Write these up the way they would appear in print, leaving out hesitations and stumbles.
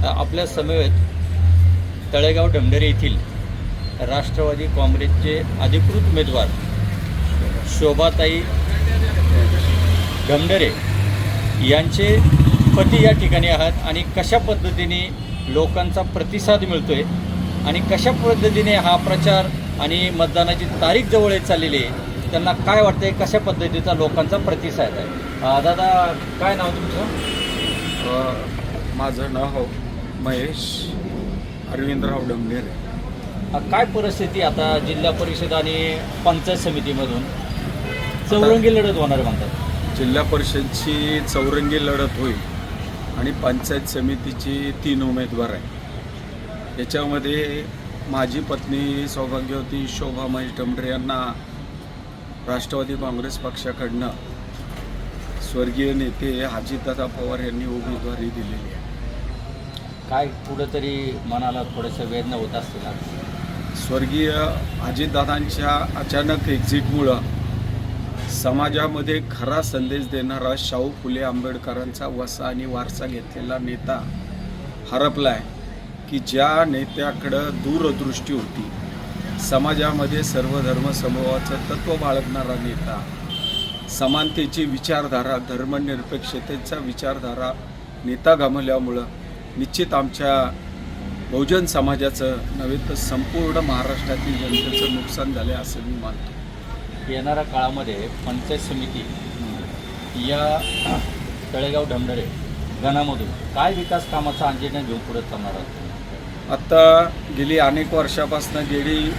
आपल्या समवेत तळेगाव ढमढेरे येथील राष्ट्रवादी काँग्रेसचे अधिकृत उमेदवार शोभाताई ढमढेरे यांचे पती या ठिकाणी आहात आणि कशा पद्धतीने लोकांचा प्रतिसाद मिळतोय आणि कशा पद्धतीने हा प्रचार आणि मतदानाची तारीख जवळ येत चाललेली आहे, त्यांना काय वाटतंय, कशा पद्धतीचा लोकांचा प्रतिसाद आहे. दादा, काय नाव तुमचं? माझं नाव महेश अरविंदराव ढमढेरे. काय परिस्थिती आता जिल्हा परिषद आणि पंचायत समितीमधून चौरंगी लढत होणार म्हणतात? जिल्हा परिषदची चौरंगी लढत होईल आणि पंचायत समितीची 3 उमेदवार आहे. याच्यामध्ये माझी पत्नी सौभाग्यवती शोभा महेश ढमढेरे यांना राष्ट्रवादी काँग्रेस पक्षाकडनं स्वर्गीय नेते अजितदादा पवार यांनी उमेदवारी दिलेली आहे. काय कुठंतरी मनाला थोड्याशा वेदना होत असतील? स्वर्गीय अजितदादांच्या अचानक एक्झिटमुळं समाजामध्ये खरा संदेश देणारा शाहू फुले आंबेडकरांचा वसा आणि वारसा घेतलेला नेता हरपला आहे, की ज्या नेत्याकडं दूरदृष्टी होती, समाजामध्ये सर्व धर्म समूहाचं तत्त्व बाळगणारा नेता, समानतेची विचारधारा, धर्मनिरपेक्षतेचा विचारधारा नेता गमावल्यामुळं निश्चित आमच्या बहुजन समाजाचं नव्हे तर संपूर्ण महाराष्ट्रातील जनतेचं नुकसान झाले असं मी मानतो. येणाऱ्या काळामध्ये पंचायत समिती या तळेगाव ढमढेरे गणामधून काय विकास कामाचा अंजन घेऊन पुढे चालणार आहात? आता गेली अनेक वर्षापासून गेली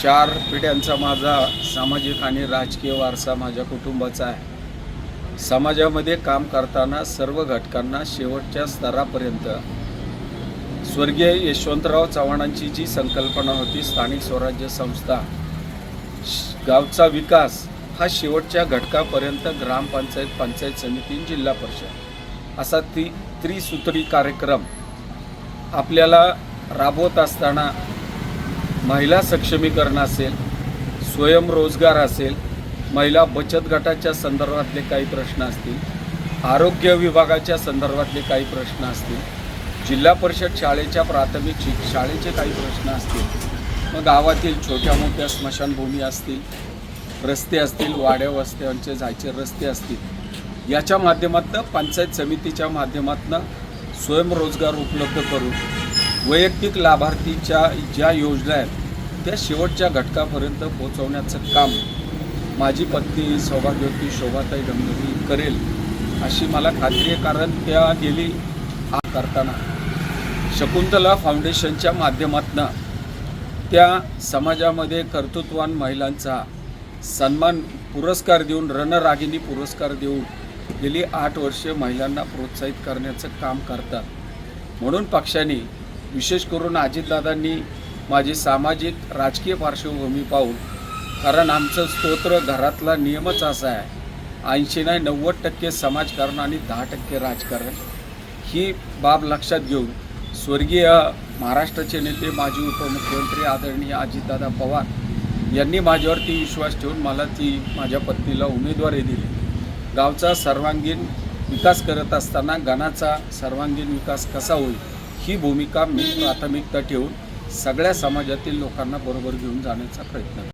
4 पिढ्यांचा माझा सामाजिक आणि राजकीय वारसा माझ्या कुटुंबाचा आहे. समाजामध्ये काम करताना सर्व घटकांना शेवटच्या स्तरापर्यंत स्वर्गीय यशवंतराव चव्हाणांची जी संकल्पना होती, स्थानिक स्वराज्य संस्था, गावचा विकास हा शेवटच्या घटकापर्यंत ग्रामपंचायत, पंचायत समिती, जिल्हा परिषद असा त्रिसूत्री कार्यक्रम आपल्याला राबवत असताना महिला सक्षमीकरण असेल, स्वयंरोजगार असेल, महिला बचत गटाच्या संदर्भातले काही प्रश्न असतील, आरोग्य विभागाच्या संदर्भातले काही प्रश्न असतील, जिल्हा परिषद शाळेच्या प्राथमिक शाळेचे काही प्रश्न असतील, मग गावातील छोट्या मोठ्या स्मशानभूमी असतील, रस्ते असतील, वाड्या वस्त्यांचे जायचे रस्ते असतील, याच्या माध्यमातून पंचायत समितीच्या माध्यमातून स्वयंरोजगार उपलब्ध करून वैयक्तिक लाभार्थीच्या ज्या योजना आहेत त्या शेवटच्या घटकापर्यंत पोहोचवण्याचं काम माझी पत्नी सौभाग्यवती शोभाताई ढमढेरे करेल अशी मला खात्री आहे. कारण त्या गेली करताना शकुंतला फाउंडेशनच्या माध्यमातून त्या समाजामध्ये कर्तृत्ववान महिलांचा सन्मान पुरस्कार देऊन, रणरागिणी पुरस्कार देऊन गेली 8 वर्षे महिलांना प्रोत्साहित करण्याचं काम करतात. म्हणून पक्षाने विशेष करून अजितदादांनी माझी सामाजिक राजकीय पार्श्वभूमी पाहून, कारण आमचं स्तोत्र घरातला नियमच असा आहे, 80 नाही 90% समाजकारण आणि 10% राजकारण, ही बाब लक्षात घेऊन स्वर्गीय महाराष्ट्राचे नेते माजी उपमुख्यमंत्री आदरणीय अजितदादा पवार यांनी माझ्यावरती विश्वास ठेवून मला माझ्या पत्नीला उमेदवारी दिली. गावचा सर्वांगीण विकास करत असताना गणाचा सर्वांगीण विकास कसा होईल ही भूमिका मी प्राथमिकता ठेवून सगळ्या समाजातील लोकांना बरोबर घेऊन जाण्याचा प्रयत्न